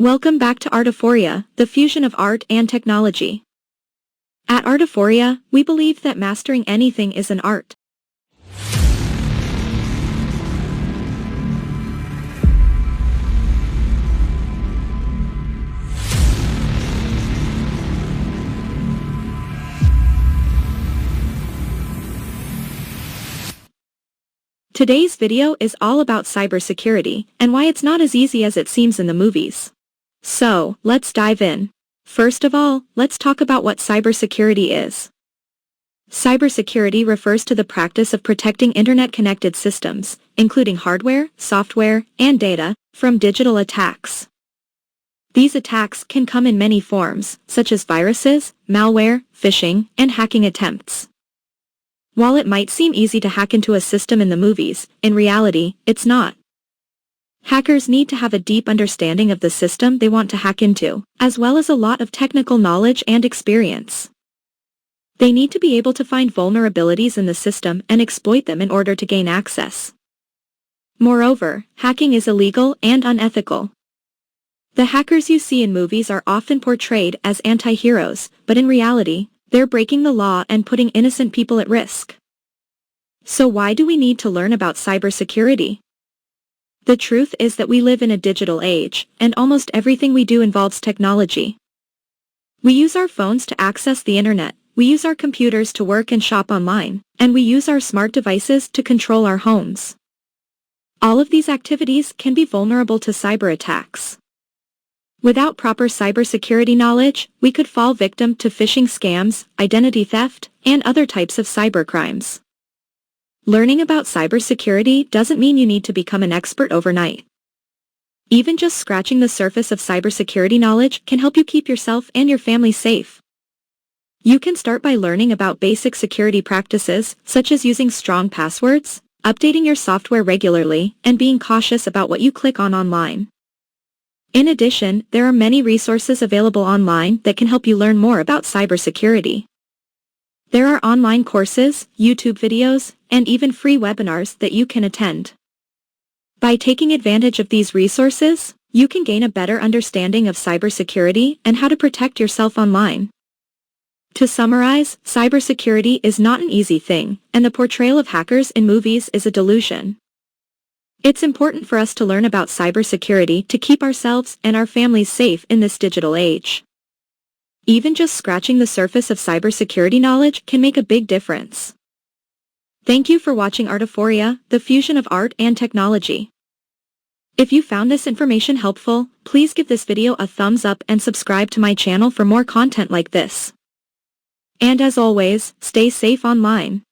Welcome back to Artiphoria, the fusion of art and technology. At Artiphoria, we believe that mastering anything is an art. Today's video is all about cybersecurity and why it's not as easy as it seems in the movies. So, let's dive in. First of all, let's talk about what cybersecurity is. Cybersecurity refers to the practice of protecting internet-connected systems, including hardware, software, and data, from digital attacks. These attacks can come in many forms, such as viruses, malware, phishing, and hacking attempts. While it might seem easy to hack into a system in the movies, in reality, it's not. Hackers need to have a deep understanding of the system they want to hack into, as well as a lot of technical knowledge and experience. They need to be able to find vulnerabilities in the system and exploit them in order to gain access. Moreover, hacking is illegal and unethical. The hackers you see in movies are often portrayed as anti-heroes, but in reality, they're breaking the law and putting innocent people at risk. So why do we need to learn about cybersecurity? The truth is that we live in a digital age, and almost everything we do involves technology. We use our phones to access the internet, we use our computers to work and shop online, and we use our smart devices to control our homes. All of these activities can be vulnerable to cyber attacks. Without proper cybersecurity knowledge, we could fall victim to phishing scams, identity theft, and other types of cybercrimes. Learning about cybersecurity doesn't mean you need to become an expert overnight. Even just scratching the surface of cybersecurity knowledge can help you keep yourself and your family safe. You can start by learning about basic security practices, such as using strong passwords, updating your software regularly, and being cautious about what you click on online. In addition, there are many resources available online that can help you learn more about cybersecurity. There are online courses, YouTube videos, and even free webinars that you can attend. By taking advantage of these resources, you can gain a better understanding of cybersecurity and how to protect yourself online. To summarize, cybersecurity is not an easy thing, and the portrayal of hackers in movies is a delusion. It's important for us to learn about cybersecurity to keep ourselves and our families safe in this digital age. Even just scratching the surface of cybersecurity knowledge can make a big difference. Thank you for watching Artiphoria, the fusion of art and technology. If you found this information helpful, please give this video a thumbs up and subscribe to my channel for more content like this. And as always, stay safe online.